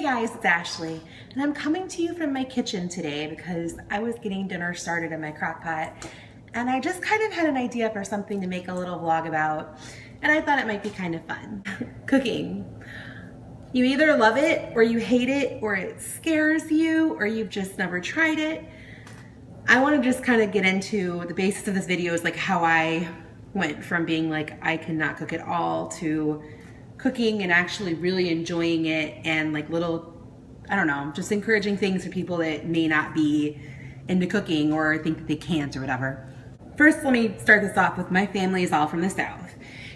Hey guys, it's Ashley, and I'm coming to you from my kitchen today because I was getting dinner started in my crock pot, and I just kind of had an idea for something to make a little vlog about, and I thought it might be kind of fun. Cooking. You either love it, or you hate it, or it scares you, or you've just never tried it. I want to just kind of get into the basis of this video is like how I went from being like I cannot cook at all to cooking and actually really enjoying it, and like little, I don't know, just encouraging things for people that may not be into cooking or think that they can't or whatever. First, let me start this off with my family is all from the South,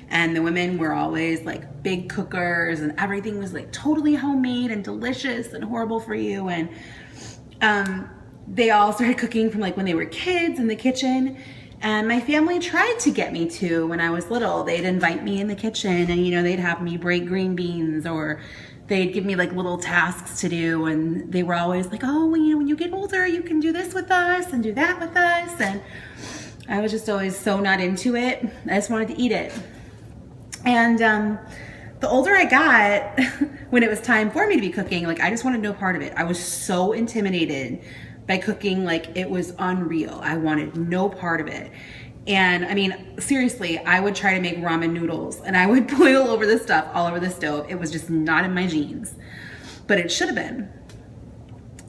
and the women were always like big cookers, and everything was like totally homemade and delicious and horrible for you. And they all started cooking from like when they were kids in the kitchen. And my family tried to get me to when I was little. They'd invite me in the kitchen and, you know, they'd have me break green beans, or they'd give me like little tasks to do. And they were always like, oh, well, you know, when you get older, you can do this with us and do that with us. And I was just always so not into it. I just wanted to eat it. And the older I got, when it was time for me to be cooking, like I just wanted no part of it. I was so intimidated by cooking, like it was unreal. I wanted no part of it. And I mean, seriously, I would try to make ramen noodles and I would boil over this stuff all over the stove. It was just not in my genes, but it should have been.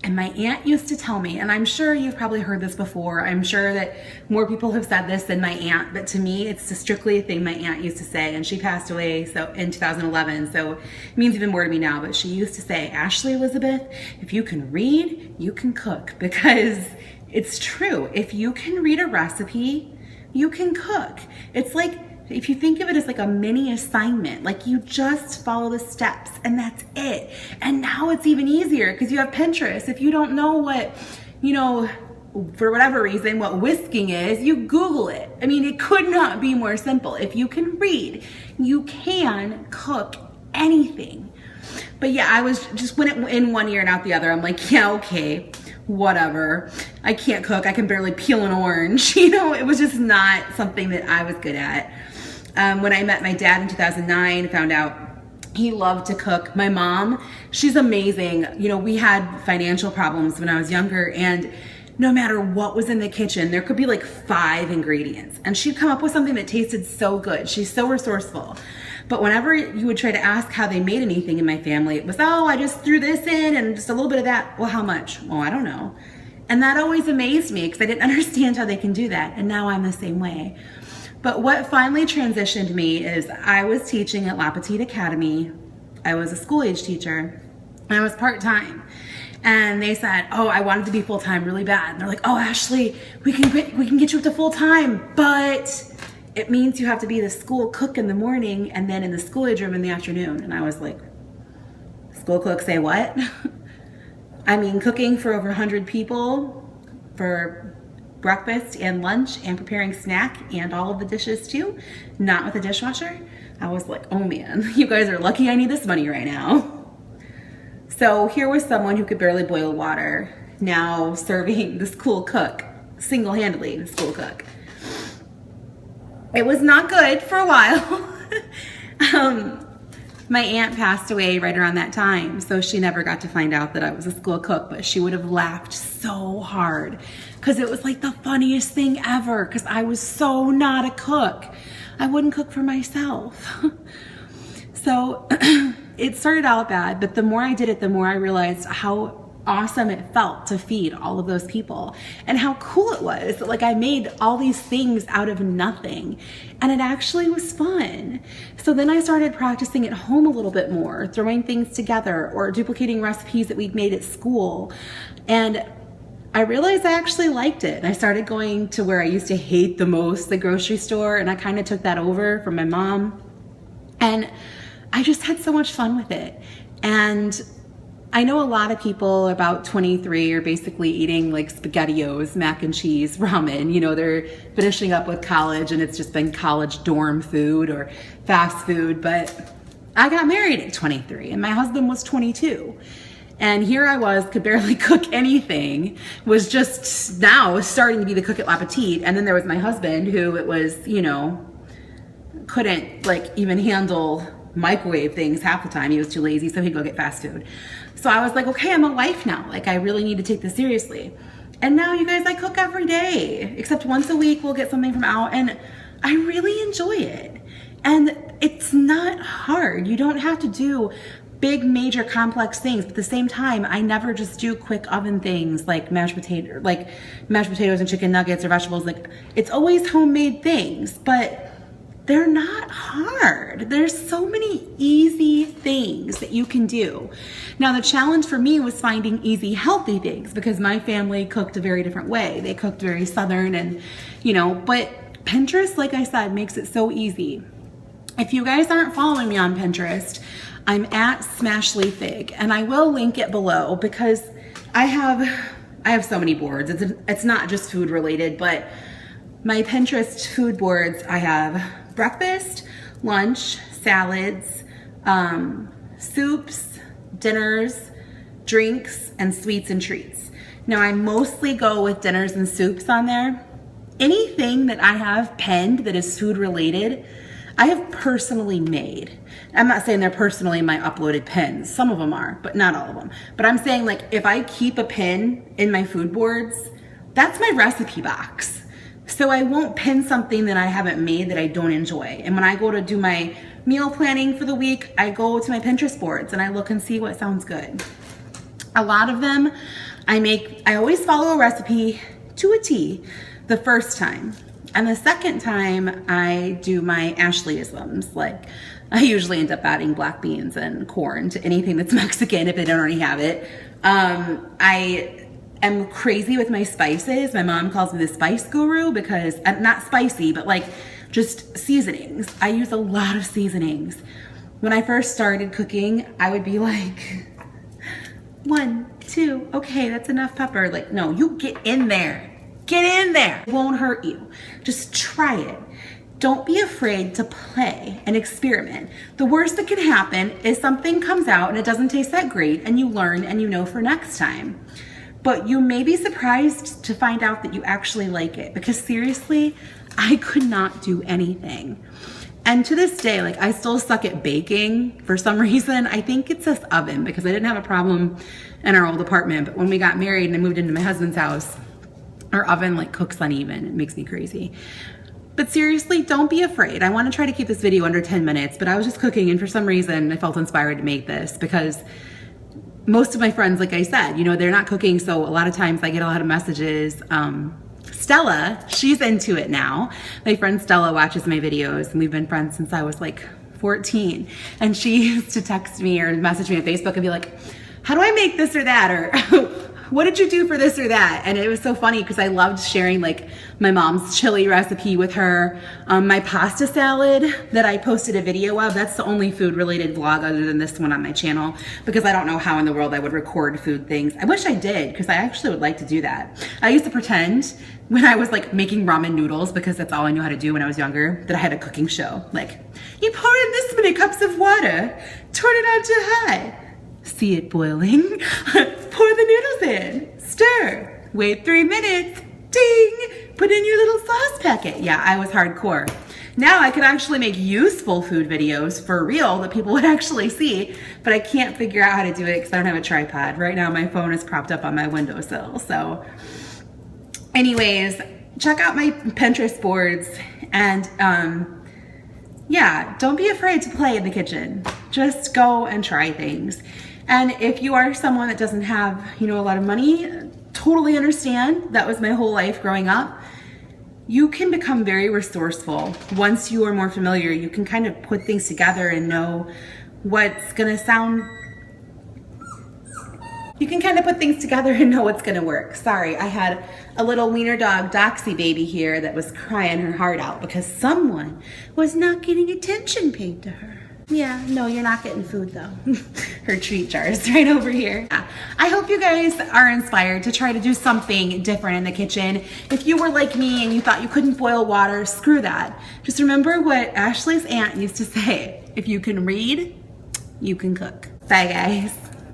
And my aunt used to tell me, and I'm sure you've probably heard this before, I'm sure that more people have said this than my aunt, but to me, it's strictly a thing my aunt used to say, and she passed away so in 2011, so it means even more to me now, but she used to say, Ashley Elizabeth, if you can read, you can cook, because it's true. If you can read a recipe, you can cook. It's like, if you think of it as like a mini assignment, like you just follow the steps and that's it. And now it's even easier because you have Pinterest. If you don't know what, you know, for whatever reason, what whisking is, you Google it. I mean, it could not be more simple. If you can read, you can cook anything. But yeah, I was just went in one ear and out the other. I'm like, yeah, okay, whatever. I can't cook. I can barely peel an orange. You know, it was just not something that I was good at. When I met my dad in 2009, found out he loved to cook. My mom, she's amazing. You know, we had financial problems when I was younger, and no matter what was in the kitchen, there could be like 5 ingredients, and she'd come up with something that tasted so good. She's so resourceful. But whenever you would try to ask how they made anything in my family, it was, oh, I just threw this in and just a little bit of that. Well, how much? Well, I don't know. And that always amazed me because I didn't understand how they can do that. And now I'm the same way. But what finally transitioned me is I was teaching at La Petite Academy. I was a school age teacher, and I was part-time. And they said, oh, I wanted to be full-time really bad. And they're like, oh, Ashley, we can get you up to full-time, but it means you have to be the school cook in the morning and then in the school age room in the afternoon. And I was like, school cook say what? I mean, cooking for over 100 people for breakfast and lunch and preparing snack and all of the dishes too, not with a dishwasher. I was like, oh man, you guys are lucky I need this money right now. So here was someone who could barely boil water, now serving the school cook, single-handedly the school cook. It was not good for a while. My aunt passed away right around that time, so she never got to find out that I was a school cook, but she would have laughed so hard because it was like the funniest thing ever because I was so not a cook. I wouldn't cook for myself. So it started out bad, but the more I did it, the more I realized how awesome it felt to feed all of those people and how cool it was. Like I made all these things out of nothing and it actually was fun. So then I started practicing at home a little bit more, throwing things together or duplicating recipes that we'd made at school. And I realized I actually liked it. And I started going to where I used to hate the most, the grocery store, and I kind of took that over from my mom. And I just had so much fun with it. And I know a lot of people about 23 are basically eating like SpaghettiOs, mac and cheese, ramen. You know, they're finishing up with college and it's just been college dorm food or fast food. But I got married at 23 and my husband was 22. And here I was, could barely cook anything, was just now starting to be the cook at La Petite. And then there was my husband who it was, you know, couldn't like even handle microwave things half the time. He was too lazy, so he'd go get fast food. So I was like, okay, I'm a wife now. Like, I really need to take this seriously. And now, you guys, I cook every day, except once a week we'll get something from out, and I really enjoy it. And it's not hard. You don't have to do big, major, complex things, but at the same time, I never just do quick oven things like mashed potatoes and chicken nuggets or vegetables. Like, it's always homemade things, but they're not hard. There's so many easy things that you can do. Now, the challenge for me was finding easy, healthy things because my family cooked a very different way. They cooked very Southern and, but Pinterest, like I said, makes it so easy. If you guys aren't following me on Pinterest, I'm at Smashly Fig, and I will link it below because I have so many boards. It's not just food related, but my Pinterest food boards, I have breakfast, lunch, salads, soups, dinners, drinks, and sweets and treats. Now, I mostly go with dinners and soups on there. Anything that I have penned that is food related, I have personally made. I'm not saying they're personally my uploaded pins. Some of them are, but not all of them. But I'm saying, like, if I keep a pin in my food boards, that's my recipe box. So I won't pin something that I haven't made that I don't enjoy. And when I go to do my meal planning for the week, I go to my Pinterest boards and I look and see what sounds good. A lot of them I always follow a recipe to a T the first time. And the second time I do my Ashley-isms. Like, I usually end up adding black beans and corn to anything that's Mexican if they don't already have it. I am crazy with my spices. My mom calls me the spice guru because, not spicy, but like just seasonings. I use a lot of seasonings. When I first started cooking, I would be like, 1, 2, okay, that's enough pepper. Like, no, you get in there. Get in there. It won't hurt you. Just try it. Don't be afraid to play and experiment. The worst that can happen is something comes out and it doesn't taste that great, and you learn and you know for next time. But you may be surprised to find out that you actually like it, because seriously, I could not do anything. And to this day, like, I still suck at baking for some reason. I think it's this oven, because I didn't have a problem in our old apartment, but when we got married and I moved into my husband's house, our oven like cooks uneven. It makes me crazy. But seriously, don't be afraid. I want to try to keep this video under 10 minutes, but I was just cooking and for some reason I felt inspired to make this because most of my friends, like I said, they're not cooking. So a lot of times I get a lot of messages. Stella, she's into it now. My friend Stella watches my videos and we've been friends since I was like 14. And she used to text me or message me on Facebook and be like, how do I make this or that? Or what did you do for this or that? And it was so funny because I loved sharing like my mom's chili recipe with her. My pasta salad that I posted a video of, that's the only food related vlog other than this one on my channel, because I don't know how in the world I would record food things. I wish I did, because I actually would like to do that. I used to pretend when I was like making ramen noodles, because that's all I knew how to do when I was younger, that I had a cooking show. Like, you pour in this many cups of water, turn it on to high. See it boiling, pour the noodles in, stir, wait 3 minutes, ding, put in your little sauce packet. Yeah, I was hardcore. Now I could actually make useful food videos for real that people would actually see, but I can't figure out how to do it because I don't have a tripod. Right now my phone is propped up on my windowsill. So anyways, check out my Pinterest boards and yeah, don't be afraid to play in the kitchen. Just go and try things. And if you are someone that doesn't have, a lot of money, totally understand. That was my whole life growing up. You can become very resourceful. Once you are more familiar, you can kind of put things together and know what's gonna sound. You can kind of put things together and know what's gonna work. Sorry, I had a little wiener dog Doxy baby here that was crying her heart out because someone was not getting attention paid to her. Yeah, no, you're not getting food though. Her treat jar is right over here. I hope you guys are inspired to try to do something different in the kitchen. If you were like me and you thought you couldn't boil water, screw that. Just remember what Ashley's aunt used to say. If you can read, you can cook. Bye guys.